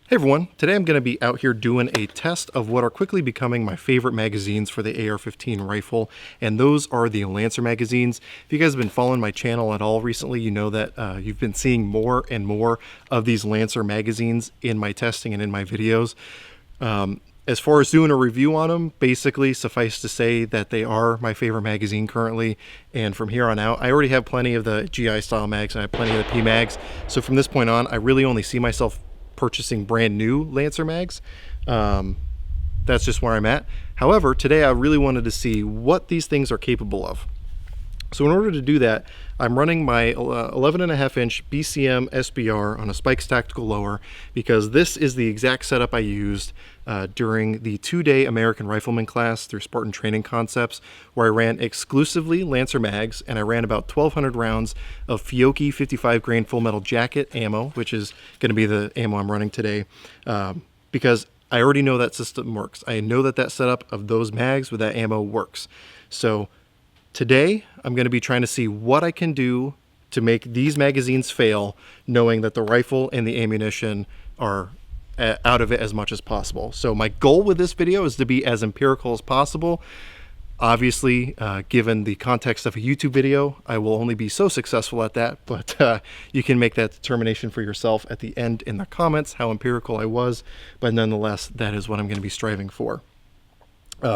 Hey everyone, today I'm going to be out here doing a test of what are quickly becoming my favorite magazines for the AR-15 rifle, and those are the Lancer magazines. If you guys have been following my channel at all recently, you know that you've been seeing more and more of these Lancer magazines in my testing and in my videos. As far as doing a review on them, basically suffice to say that they are my favorite magazine currently, and from here on out, I already have plenty of the GI style mags and I have plenty of the PMAGs, so from this point on, I really only see myself purchasing brand new Lancer mags. That's just where I'm at. However, today I really wanted to see what these things are capable of. So in order to do that, I'm running my 11.5 inch BCM SBR on a Spikes Tactical Lower, because this is the exact setup I used during the 2-day American Rifleman class through Spartan Training Concepts, where I ran exclusively Lancer mags, and I ran about 1,200 rounds of Fiocchi 55 grain full metal jacket ammo, which is going to be the ammo I'm running today, because I already know that system works. I know that that setup of those mags with that ammo works. So today, I'm going to be trying to see what I can do to make these magazines fail, knowing that the rifle and the ammunition are out of it as much as possible. So my goal with this video is to be as empirical as possible. Obviously, given the context of a YouTube video, I will only be so successful at that, but you can make that determination for yourself at the end in the comments, how empirical I was, but nonetheless, that is what I'm going to be striving for.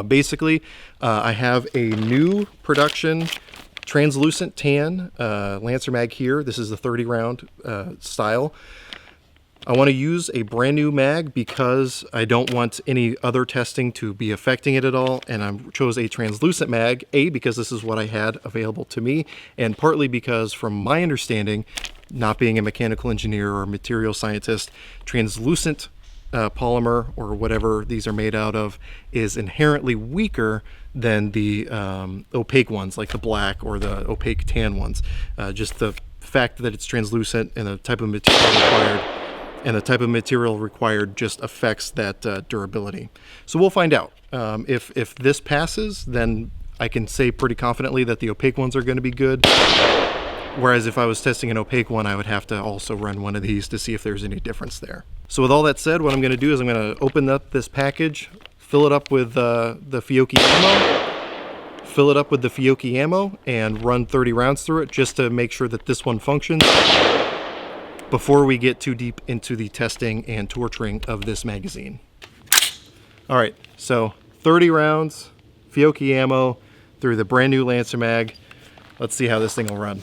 Basically, I have a new production translucent tan Lancer mag here. This is the 30 round style. I want to use a brand new mag because I don't want any other testing to be affecting it at all, and I chose a translucent mag, because this is what I had available to me, and partly because, from my understanding, not being a mechanical engineer or material scientist, translucent polymer, or whatever these are made out of, is inherently weaker than the opaque ones, like the black or the opaque tan ones. Just the fact that it's translucent and the type of material required just affects that durability. So we'll find out. If this passes, then I can say pretty confidently that the opaque ones are going to be good. Whereas if I was testing an opaque one, I would have to also run one of these to see if there's any difference there. So with all that said, what I'm going to do is I'm going to open up this package, fill it up with the Fiocchi ammo, and run 30 rounds through it just to make sure that this one functions before we get too deep into the testing and torturing of this magazine. All right, so 30 rounds, Fiocchi ammo through the brand new Lancer mag. Let's see how this thing will run.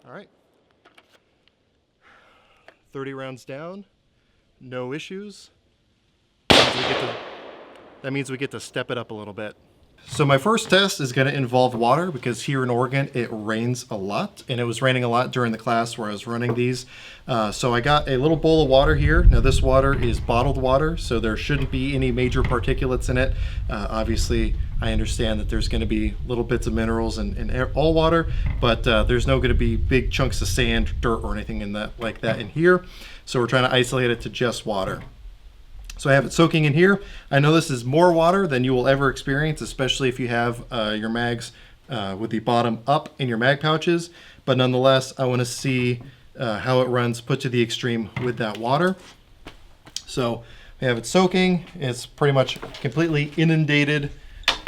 All right, 30 rounds down, no issues. That means we get to step it up a little bit. So my first test is going to involve water, because here in Oregon it rains a lot, and it was raining a lot during the class where I was running these. So I got a little bowl of water here. Now this water is bottled water, so there shouldn't be any major particulates in it. Obviously, I understand that there's going to be little bits of minerals in all water, but there's no going to be big chunks of sand, dirt, or anything in that like that in here. So we're trying to isolate it to just water. So I have it soaking in here. I know this is more water than you will ever experience, especially if you have your mags with the bottom up in your mag pouches. But nonetheless, I want to see how it runs put to the extreme with that water. So we have it soaking. It's pretty much completely inundated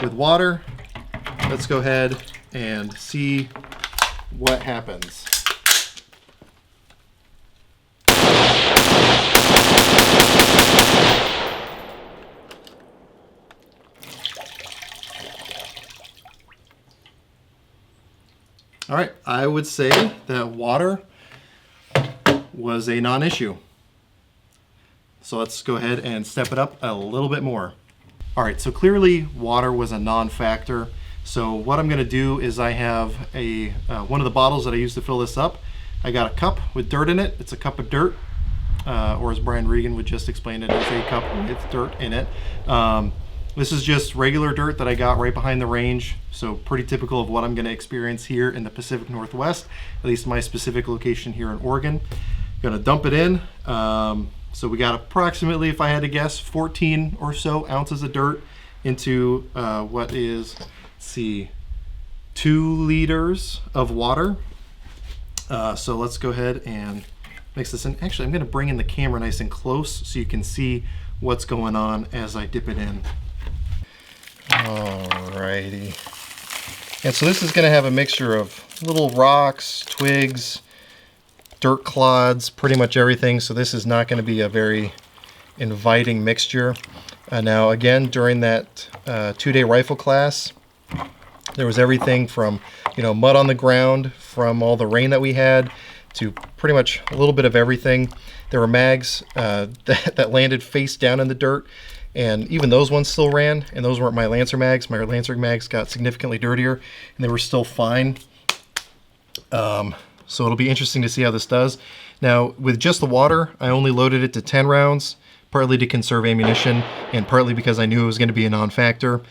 with water. Let's go ahead and see what happens. All right, I would say that water was a non-issue. So let's go ahead and step it up a little bit more. All right, so clearly water was a non-factor. So what I'm gonna do is I have one of the bottles that I used to fill this up. I got a cup with dirt in it. It's a cup of dirt, or as Brian Regan would just explain it, it's a cup with dirt in it. This is just regular dirt that I got right behind the range, so pretty typical of what I'm going to experience here in the Pacific Northwest, at least my specific location here in Oregon. Going to dump it in. So we got approximately, if I had to guess, 14 or so ounces of dirt into what is, let's see, 2 liters of water. So let's go ahead and mix this in. Actually, I'm going to bring in the camera nice and close so you can see what's going on as I dip it in. Alrighty. And so this is going to have a mixture of little rocks, twigs, dirt clods, pretty much everything. So this is not going to be a very inviting mixture. Now again, during that 2-day rifle class, there was everything from, mud on the ground from all the rain that we had to pretty much a little bit of everything. There were mags that landed face down in the dirt, and even those ones still ran, and those weren't my Lancer mags. My Lancer mags got significantly dirtier, and they were still fine. So it'll be interesting to see how this does. Now, with just the water, I only loaded it to 10 rounds, partly to conserve ammunition, and partly because I knew it was going to be a non-factor.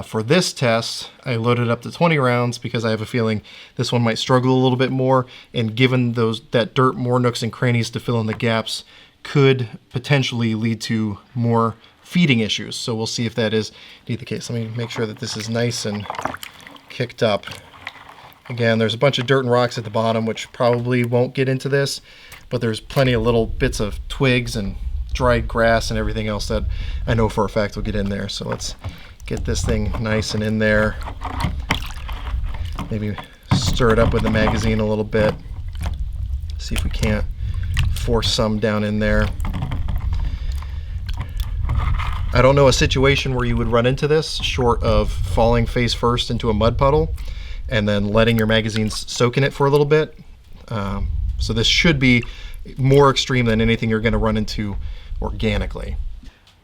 For this test, I loaded up to 20 rounds because I have a feeling this one might struggle a little bit more, and given that dirt, more nooks and crannies to fill in the gaps could potentially lead to more feeding issues. So we'll see if that is indeed the case. Let me make sure that this is nice and kicked up. Again, there's a bunch of dirt and rocks at the bottom, which probably won't get into this, but there's plenty of little bits of twigs and dried grass and everything else that I know for a fact will get in there. So let's get this thing nice and in there. Maybe stir it up with the magazine a little bit. See if we can't force some down in there. I don't know a situation where you would run into this short of falling face first into a mud puddle and then letting your magazines soak in it for a little bit. So this should be more extreme than anything you're going to run into organically.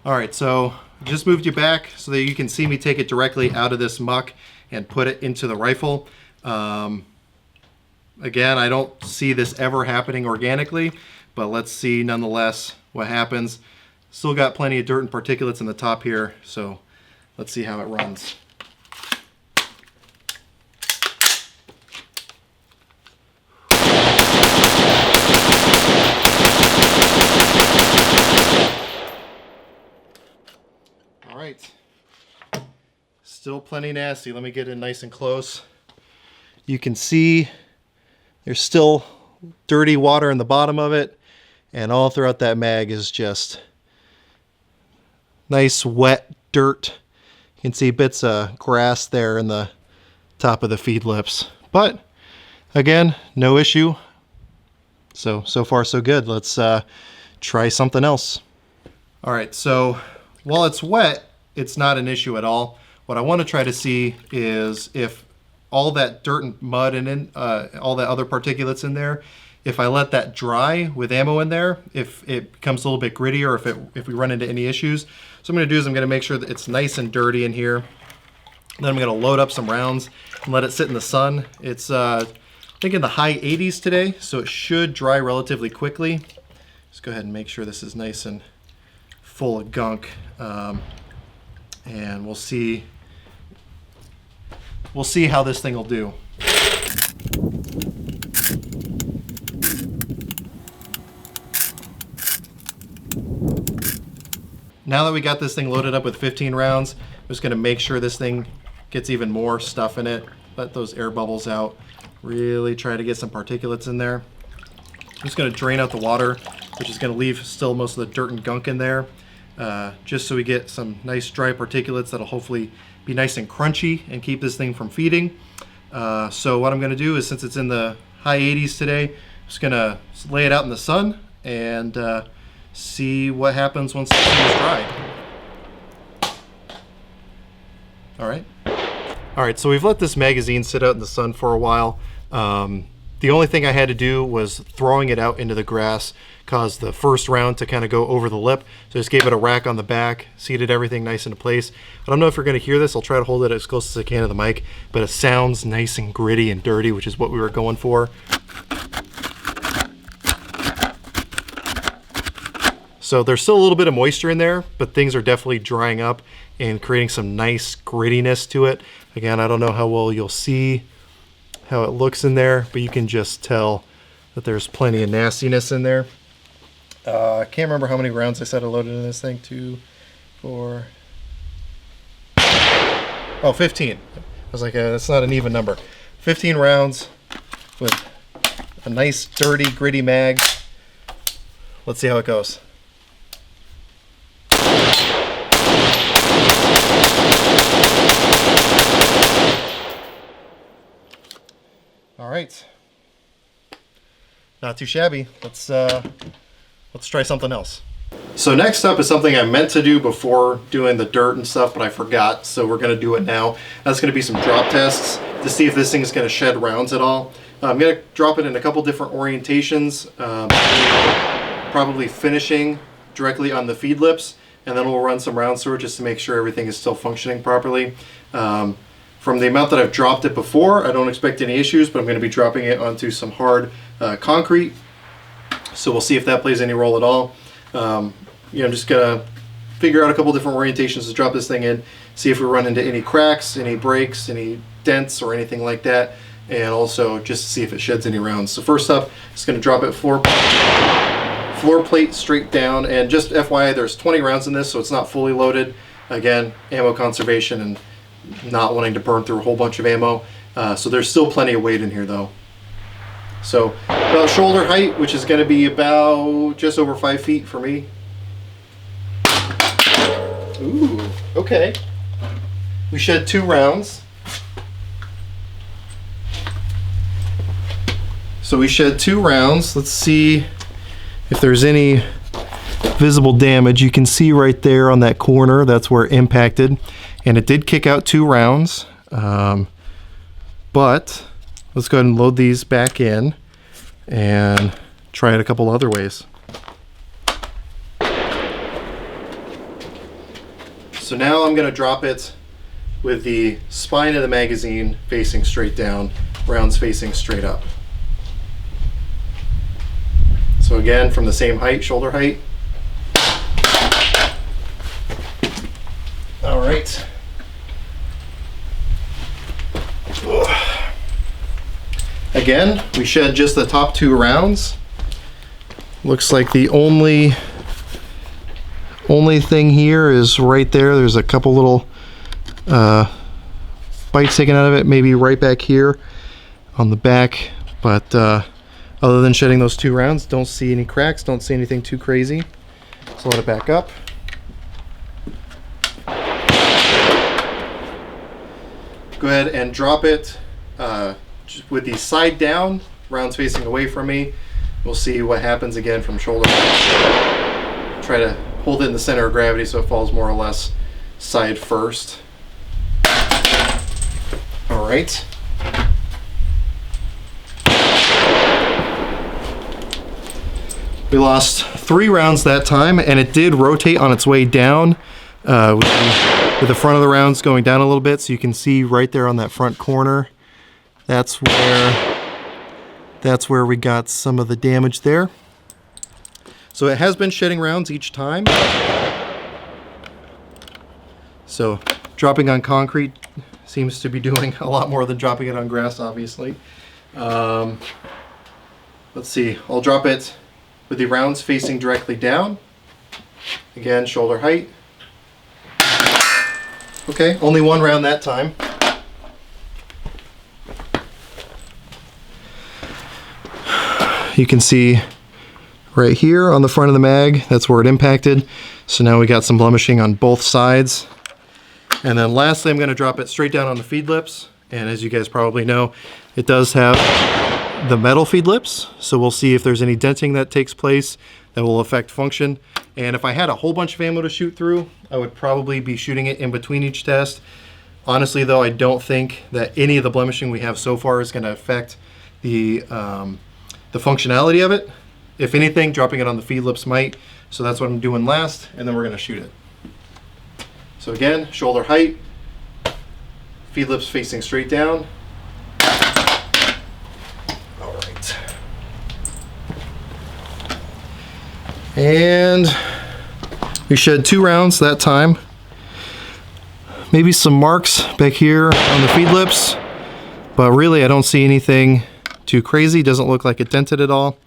All right, so just moved you back so that you can see me take it directly out of this muck and put it into the rifle. Again, I don't see this ever happening organically, but let's see nonetheless what happens. Still got plenty of dirt and particulates in the top here, so let's see how it runs. All right, still plenty nasty. Let me get in nice and close. You can see there's still dirty water in the bottom of it, and all throughout that mag is just nice wet dirt. You can see bits of grass there in the top of the feed lips, but again, no issue. So far so good. Let's try something else. All right, so while it's wet, it's not an issue at all. What I want to try to see is if all that dirt and mud and all that other particulates in there, if I let that dry with ammo in there, if it becomes a little bit grittier, if we run into any issues. So what I'm going to do is I'm going to make sure that it's nice and dirty in here. Then I'm going to load up some rounds and let it sit in the sun. It's I think in the high 80s today, so it should dry relatively quickly. Just go ahead and make sure this is nice and full of gunk, and we'll see how this thing will do. Now that we got this thing loaded up with 15 rounds, I'm just going to make sure this thing gets even more stuff in it. Let those air bubbles out. Really try to get some particulates in there. I'm just going to drain out the water, which is going to leave still most of the dirt and gunk in there, just so we get some nice dry particulates that'll hopefully be nice and crunchy and keep this thing from feeding. So what I'm going to do is, since it's in the high 80s today, I'm just going to lay it out in the sun and see what happens once the thing is dry. All right, so we've let this magazine sit out in the sun for a while. The only thing I had to do was throwing it out into the grass caused the first round to kind of go over the lip. So I just gave it a rack on the back, seated everything nice into place. I don't know if you're going to hear this. I'll try to hold it as close as I can to the mic, but it sounds nice and gritty and dirty, which is what we were going for. So there's still a little bit of moisture in there, but things are definitely drying up and creating some nice grittiness to it. Again, I don't know how well you'll see how it looks in there, but you can just tell that there's plenty of nastiness in there. I can't remember how many rounds I said I loaded in this thing. 2, 4. Oh, 15. I was like, that's not an even number. 15 rounds with a nice, dirty, gritty mag. Let's see how it goes. All right. Not too shabby. Let's try something else. So next up is something I meant to do before doing the dirt and stuff, but I forgot, so we're going to do it now. That's going to be some drop tests to see if this thing is going to shed rounds at all. I'm going to drop it in a couple different orientations, probably finishing directly on the feed lips, and then we'll run some rounds through it just to make sure everything is still functioning properly. From the amount that I've dropped it before, I don't expect any issues, but I'm going to be dropping it onto some hard concrete, so we'll see if that plays any role at all. I'm just gonna figure out a couple different orientations to drop this thing in, see if we run into any cracks, any breaks, any dents or anything like that, and also just to see if it sheds any rounds. So first up, just gonna drop it floor plate straight down, and just FYI, there's 20 rounds in this, so it's not fully loaded. Again, ammo conservation and not wanting to burn through a whole bunch of ammo, so there's still plenty of weight in here though. So about shoulder height, which is going to be about just over 5 feet for me. Ooh, okay. We shed 2 rounds. So we shed 2 rounds. Let's see if there's any visible damage. You can see right there on that corner, that's where it impacted. And it did kick out 2 rounds. But let's go ahead and load these back in and try it a couple other ways. So now I'm going to drop it with the spine of the magazine facing straight down, rounds facing straight up. So again, from the same height, shoulder height. All right. Again, we shed just the top 2 rounds. Looks like the only thing here is right there. There's a couple little bites taken out of it, maybe right back here on the back. But other than shedding those 2 rounds, don't see any cracks, don't see anything too crazy. So let it back up. Go ahead and drop it with the side down, rounds facing away from me. We'll see what happens again from shoulder. Try to hold it in the center of gravity so it falls more or less side first. All right. We lost 3 rounds that time, and it did rotate on its way down with the front of the rounds going down a little bit, so you can see right there on that front corner. That's where we got some of the damage there. So it has been shedding rounds each time. So dropping on concrete seems to be doing a lot more than dropping it on grass, obviously. Let's see, I'll drop it with the rounds facing directly down. Again, shoulder height. Okay, only 1 round that time. You can see right here on the front of the mag, that's where it impacted. So now we got some blemishing on both sides. And then lastly, I'm going to drop it straight down on the feed lips. And as you guys probably know, it does have the metal feed lips. So we'll see if there's any denting that takes place that will affect function. And if I had a whole bunch of ammo to shoot through, I would probably be shooting it in between each test. Honestly though, I don't think that any of the blemishing we have so far is going to affect the functionality of it. If anything, dropping it on the feed lips might. So that's what I'm doing last, and then we're going to shoot it. So again, shoulder height, feed lips facing straight down. All right. And we shed 2 rounds that time. Maybe some marks back here on the feed lips, but really I don't see anything too crazy. Doesn't look like it dented at all.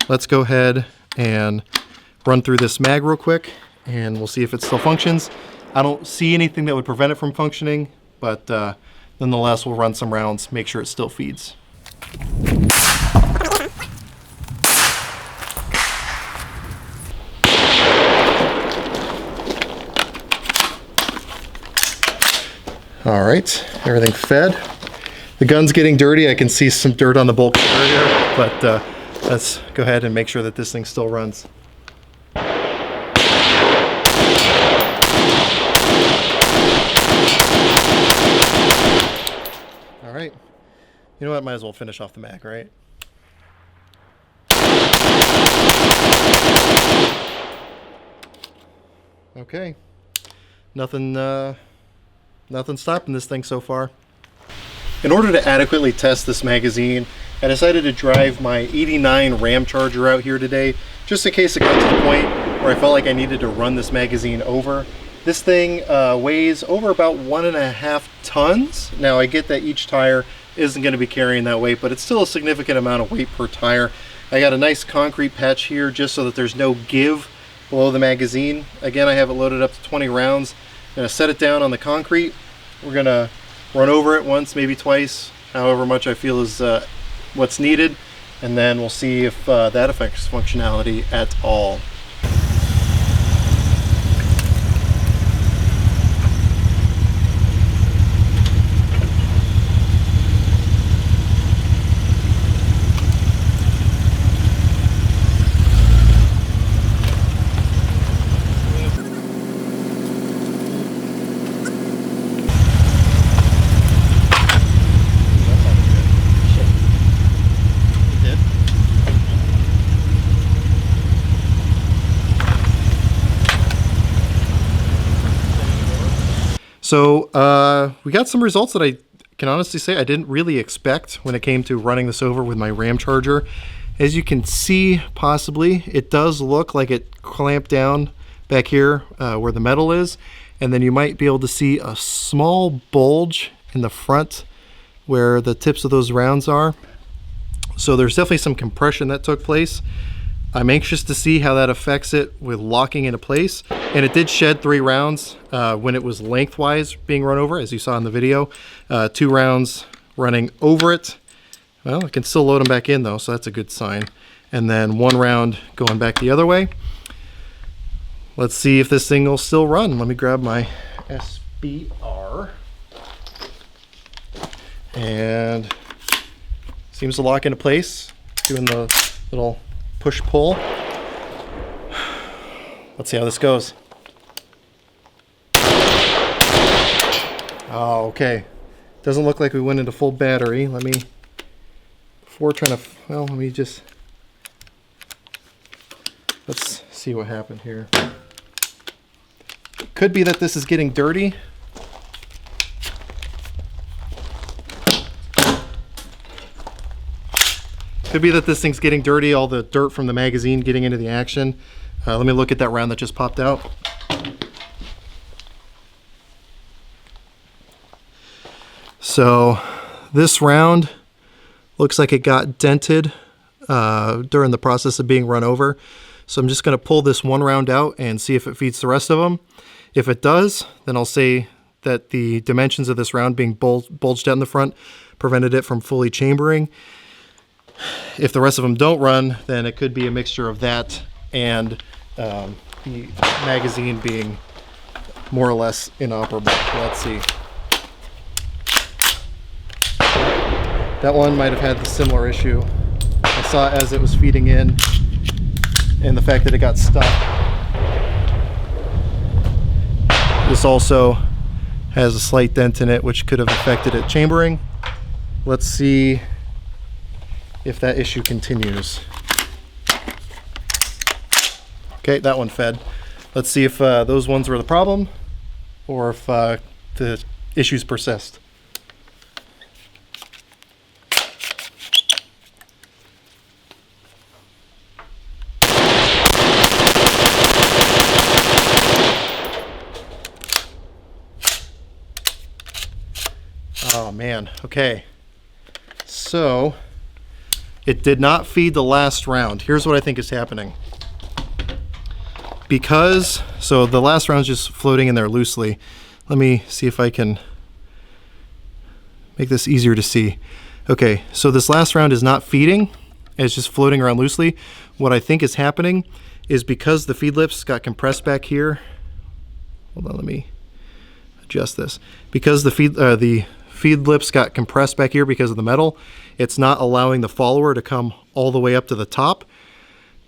Let's go ahead and run through this mag real quick and we'll see if it still functions. I don't see anything that would prevent it from functioning, but nonetheless, we'll run some rounds, make sure it still feeds. All right, everything fed. The gun's getting dirty. I can see some dirt on the bolt cutter here, but let's go ahead and make sure that this thing still runs. All right, you know what, might as well finish off the mag, right? Okay, nothing stopping this thing so far. In order to adequately test this magazine, I decided to drive my 89 Ram Charger out here today, just in case it got to the point where I felt like I needed to run this magazine over. This thing weighs over about 1.5 tons. Now I get that each tire isn't going to be carrying that weight, but it's still a significant amount of weight per tire. I got a nice concrete patch here just so that there's no give below the magazine. Again, I have it loaded up to 20 rounds. I'm going to set it down on the concrete. We're going to run over it once, maybe twice, however much I feel is what's needed, and then we'll see if that affects functionality at all. So we got some results that I can honestly say I didn't really expect when it came to running this over with my Ram Charger. As you can see, possibly, it does look like it clamped down back here where the metal is, and then you might be able to see a small bulge in the front where the tips of those rounds are. So there's definitely some compression that took place. I'm anxious to see how that affects it with locking into place. And it did shed 3 rounds when it was lengthwise being run over, as you saw in the video. 2 rounds running over it. Well, I can still load them back in though, so that's a good sign. And then 1 round going back the other way. Let's see if this thing will still run. Let me grab my SBR. And seems to lock into place, doing the little push-pull. Let's see how this goes. Oh, okay. Doesn't look like we went into full battery. Before trying to, well, let's see what happened here. Could be that this is getting dirty. Could be that this thing's getting dirty, all the dirt from the magazine getting into the action. Let me look at that round that just popped out. So this round looks like it got dented during the process of being run over. So I'm just going to pull this 1 round out and see if it feeds the rest of them. If it does, then I'll say that the dimensions of this round being bulged out in the front prevented it from fully chambering. If the rest of them don't run, then it could be a mixture of that and the magazine being more or less inoperable. Let's see. That one might have had the similar issue. I saw it as it was feeding in and the fact that it got stuck. This also has a slight dent in it, which could have affected it chambering. Let's see if that issue continues. Okay, that one fed. Let's see if those ones were the problem or if the issues persist. Oh man, okay. So it did not feed the last round. Here's what I think is happening. So the last round's just floating in there loosely. Let me see if I can make this easier to see. Okay, so this last round is not feeding, it's just floating around loosely. What I think is happening is because the feed lips got compressed back here. Hold on, let me adjust this. Because the feed lips got compressed back here because of the metal, it's not allowing the follower to come all the way up to the top,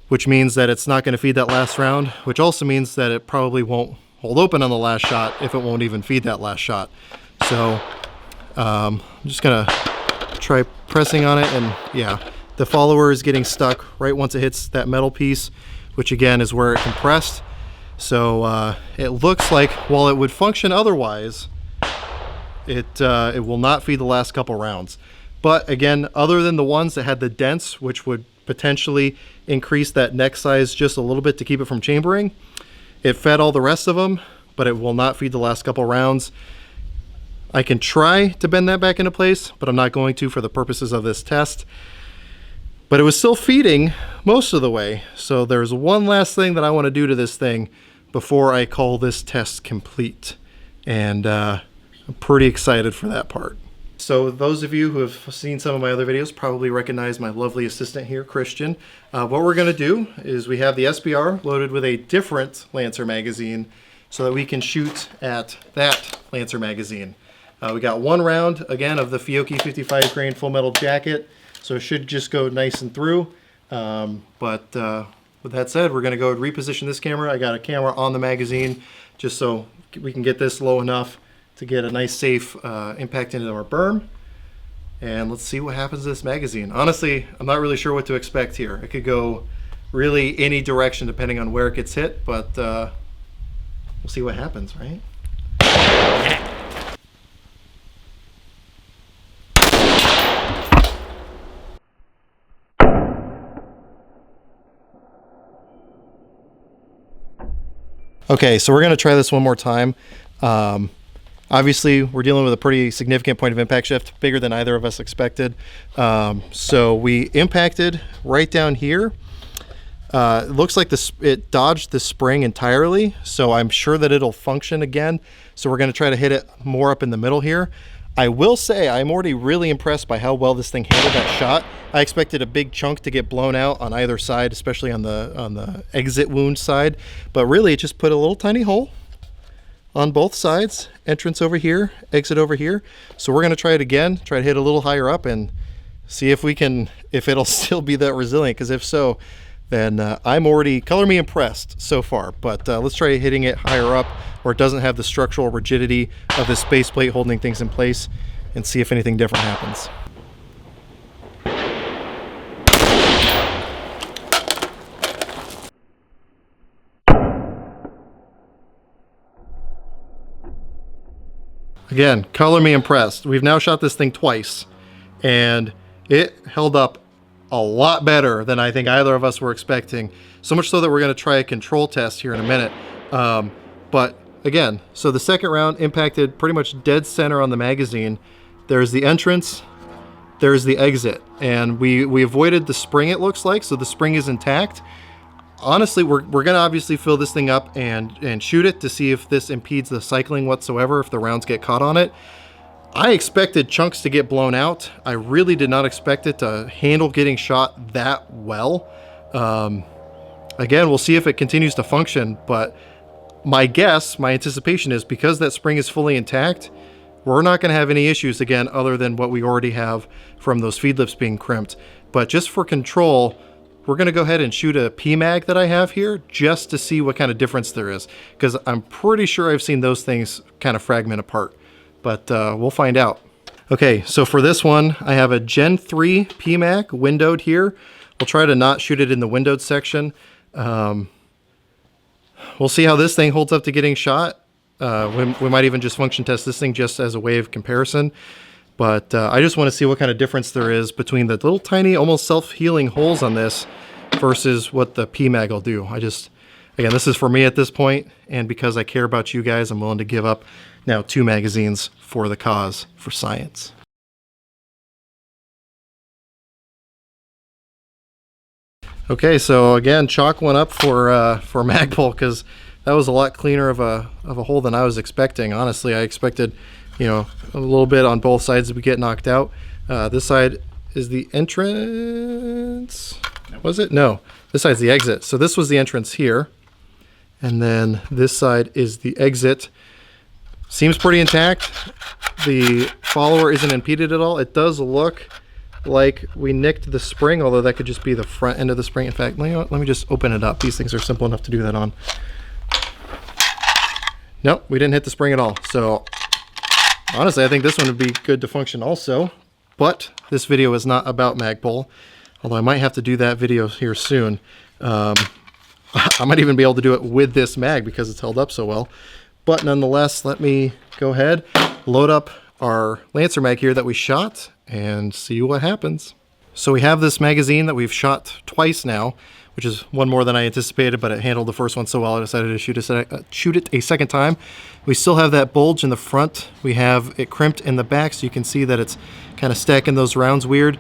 which means that it's not going to feed that last round, which also means that it probably won't hold open on the last shot if it won't even feed that last shot. So I'm just gonna try pressing on it, and yeah, the follower is getting stuck right once it hits that metal piece, which again is where it compressed. So it looks like while it would function otherwise, it will not feed the last couple rounds. But again, other than the ones that had the dents, which would potentially increase that neck size just a little bit to keep it from chambering, it fed all the rest of them, but it will not feed the last couple rounds. I can try to bend that back into place, but I'm not going to for the purposes of this test. But it was still feeding most of the way. So there's one last thing that I want to do to this thing before I call this test complete. And I'm pretty excited for that part. So those of you who have seen some of my other videos probably recognize my lovely assistant here, Christian. What we're going to do is we have the SBR loaded with a different Lancer magazine so that we can shoot at that Lancer magazine. We got one round, again, of the Fiocchi 55 grain full metal jacket, so it should just go nice and through. But with that said, we're going to go reposition this camera. I got a camera on the magazine just so we can get this low enough to get a nice safe impact into our berm. And let's see what happens to this magazine. Honestly, I'm not really sure what to expect here. It could go really any direction depending on where it gets hit, but we'll see what happens, right? Okay, so we're going to try this one more time. Obviously, we're dealing with a pretty significant point of impact shift, bigger than either of us expected. So we impacted right down here. It looks like it dodged the spring entirely, so I'm sure that it'll function again. So we're going to try to hit it more up in the middle here. I will say I'm already really impressed by how well this thing handled that shot. I expected a big chunk to get blown out on either side, especially on the exit wound side, but really it just put a little tiny hole on both sides, entrance over here, exit over here. So we're going to try it again, try to hit a little higher up and see if it'll still be that resilient, because if so, then I'm already color me impressed so far. But let's try hitting it higher up where it doesn't have the structural rigidity of this base plate holding things in place, and see if anything different happens. Again, color me impressed. We've now shot this thing twice, and it held up a lot better than I think either of us were expecting. So much so that we're going to try a control test here in a minute. But again, so the second round impacted pretty much dead center on the magazine. There's the entrance, there's the exit, and we avoided the spring, it looks like, so the spring is intact. Honestly, we're going to obviously fill this thing up and shoot it to see if this impedes the cycling whatsoever, if the rounds get caught on it. I expected chunks to get blown out. I really did not expect it to handle getting shot that well. Again, we'll see if it continues to function, but my guess, my anticipation is because that spring is fully intact, we're not going to have any issues again other than what we already have from those feed lips being crimped. But just for control, we're going to go ahead and shoot a PMAG that I have here just to see what kind of difference there is, because I'm pretty sure I've seen those things kind of fragment apart. But we'll find out. Okay, so for this one, I have a Gen 3 PMAG windowed here. We'll try to not shoot it in the windowed section. We'll see how this thing holds up to getting shot. We might even just function test this thing just as a way of comparison. But I just want to see what kind of difference there is between the little tiny, almost self-healing holes on this versus what the PMAG will do. Again, this is for me at this point, and because I care about you guys, I'm willing to give up now 2 magazines for the cause, for science. Okay, so again, chalk one up for Magpul, because that was a lot cleaner of a hole than I was expecting. Honestly, I expected, you know, a little bit on both sides as we get knocked out. This side is the entrance. Was it? No, this side's the exit. So this was the entrance here. And then this side is the exit. Seems pretty intact. The follower isn't impeded at all. It does look like we nicked the spring, although that could just be the front end of the spring. In fact, let me just open it up. These things are simple enough to do that on. Nope, we didn't hit the spring at all. So honestly, I think this one would be good to function also. But this video is not about Magpul, although I might have to do that video here soon. I might even be able to do it with this mag because it's held up so well. But nonetheless, let me go ahead, load up our Lancer mag here that we shot and see what happens. So we have this magazine that we've shot twice now, which is one more than I anticipated, but it handled the first one so well I decided to shoot it a second time. We still have that bulge in the front. We have it crimped in the back, so you can see that it's kind of stacking those rounds weird.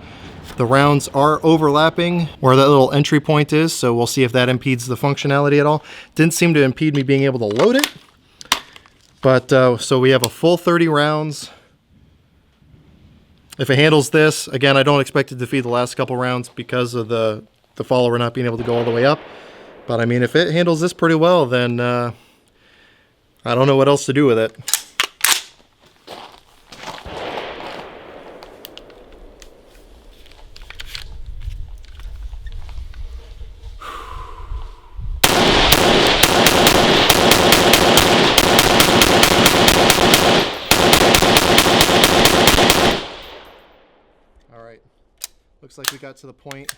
The rounds are overlapping where that little entry point is, so we'll see if that impedes the functionality at all. Didn't seem to impede me being able to load it. But so we have a full 30 rounds. If it handles this, again, I don't expect it to feed the last couple rounds because of the follower not being able to go all the way up. But I mean, if it handles this pretty well, then I don't know what else to do with it. Looks like we got to the point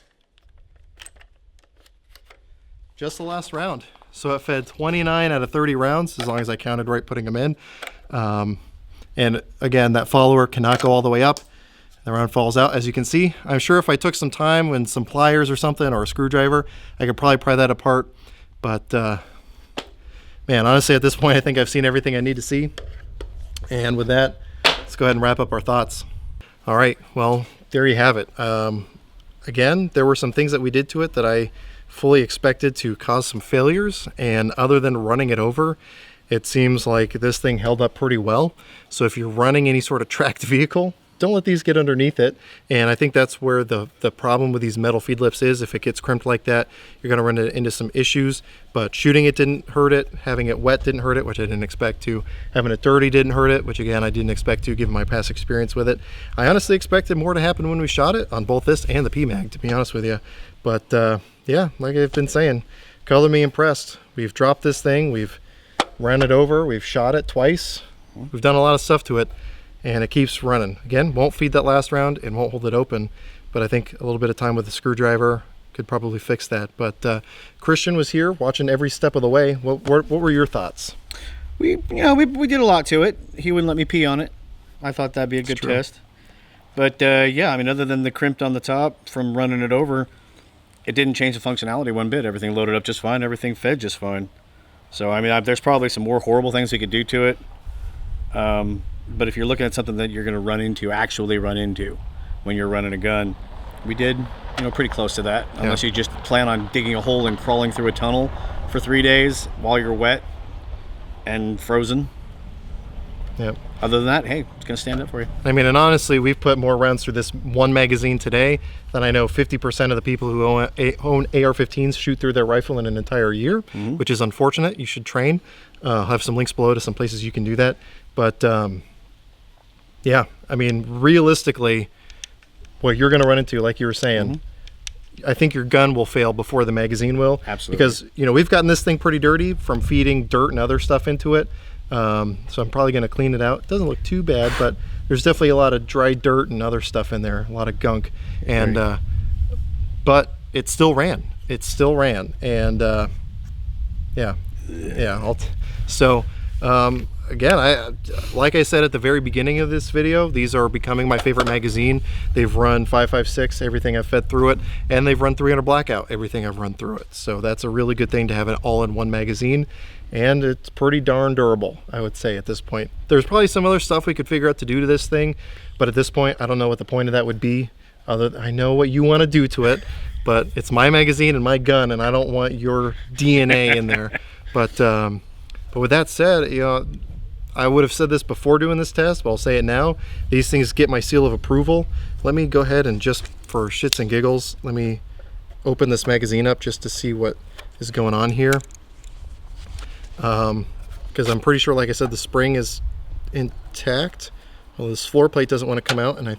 just the last round. So it fed 29 out of 30 rounds, as long as I counted right putting them in. And again, that follower cannot go all the way up. The round falls out, as you can see. I'm sure if I took some time and some pliers or something, or a screwdriver, I could probably pry that apart. But man, honestly, at this point, I think I've seen everything I need to see. And with that, let's go ahead and wrap up our thoughts. All right, well, there you have it. Again, there were some things that we did to it that I fully expected to cause some failures, and other than running it over, it seems like this thing held up pretty well. So if you're running any sort of tracked vehicle, don't let these get underneath it. And I think that's where the problem with these metal feed lips is. If it gets crimped like that, you're going to run into some issues. But shooting it didn't hurt it. Having it wet didn't hurt it, which I didn't expect to. Having it dirty didn't hurt it, which again, I didn't expect to given my past experience with it. I honestly expected more to happen when we shot it on both this and the PMAG, to be honest with you. But yeah, like I've been saying, color me impressed. We've dropped this thing. We've ran it over. We've shot it twice. We've done a lot of stuff to it. And it keeps running. Again, won't feed that last round and won't hold it open, but I think a little bit of time with a screwdriver could probably fix that. But Christian was here watching every step of the way. What were your thoughts? We did a lot to it. He wouldn't let me pee on it. I thought that'd be a good test. But yeah, I mean, other than the crimped on the top from running it over, it didn't change the functionality one bit. Everything loaded up just fine. Everything fed just fine. So I mean, there's probably some more horrible things we could do to it. But if you're looking at something that you're going to actually run into when you're running a gun, we did, pretty close to that. Yeah. Unless you just plan on digging a hole and crawling through a tunnel for 3 days while you're wet and frozen. Yep. Other than that, hey, it's going to stand up for you. I mean, and honestly, we've put more rounds through this one magazine today than I know 50% of the people who own AR-15s shoot through their rifle in an entire year, which is unfortunate. You should train. I'll have some links below to some places you can do that. But yeah, I mean, realistically, what you're going to run into, like you were saying, I think your gun will fail before the magazine will. Absolutely. Because, we've gotten this thing pretty dirty from feeding dirt and other stuff into it. So I'm probably going to clean it out. It doesn't look too bad, but there's definitely a lot of dry dirt and other stuff in there, a lot of gunk. And but it still ran. It still ran. And yeah. Again, like I said at the very beginning of this video, these are becoming my favorite magazine. They've run 5.56, everything I've fed through it, and they've run 300 blackout, everything I've run through it. So that's a really good thing to have it all in one magazine, and it's pretty darn durable, I would say, at this point. There's probably some other stuff we could figure out to do to this thing, but at this point, I don't know what the point of that would be. I know what you want to do to it, but it's my magazine and my gun, and I don't want your DNA in there. But with that said, I would have said this before doing this test, but I'll say it now. These things get my seal of approval. Let me go ahead and just for shits and giggles, let me open this magazine up just to see what is going on here. Because I'm pretty sure, like I said, the spring is intact. Well, this floor plate doesn't want to come out, and I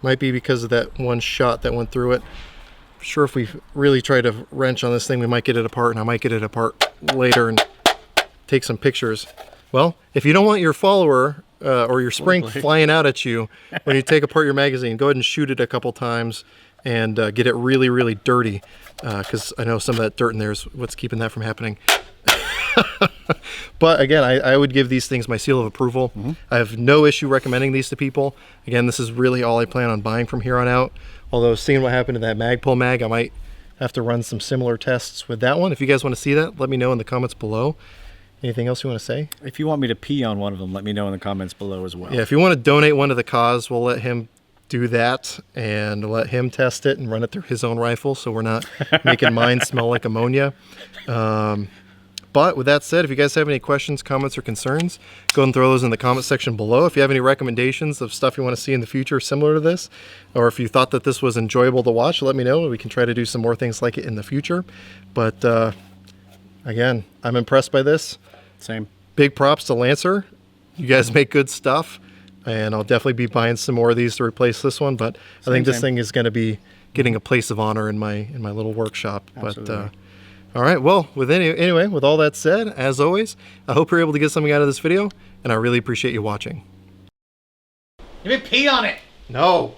might be because of that one shot that went through it. I'm sure if we really try to wrench on this thing, we might get it apart, and I might get it apart later and take some pictures. Well, if you don't want your follower or your spring flying out at you when you take apart your magazine, go ahead and shoot it a couple times and get it really, really dirty, because I know some of that dirt in there is what's keeping that from happening. But again, I would give these things my seal of approval. I have no issue recommending these to people. Again, this is really all I plan on buying from here on out. Although seeing what happened to that Magpul mag, I might have to run some similar tests with that one. If you guys want to see that, let me know in the comments below. Anything else you want to say? If you want me to pee on one of them, let me know in the comments below as well. Yeah, if you want to donate one to the cause, we'll let him do that and let him test it and run it through his own rifle, so we're not making mine smell like ammonia. But with that said, if you guys have any questions, comments, or concerns, go and throw those in the comment section below. If you have any recommendations of stuff you want to see in the future similar to this, or if you thought that this was enjoyable to watch, let me know. We can try to do some more things like it in the future. But again, I'm impressed by this. Same. Big props to Lancer. You guys make good stuff, and I'll definitely be buying some more of these to replace this one. But I think this thing is going to be getting a place of honor in my little workshop. Absolutely. But all right, well, anyway, with all that said, as always, I hope you're able to get something out of this video, and I really appreciate you watching. You may pee on it. No.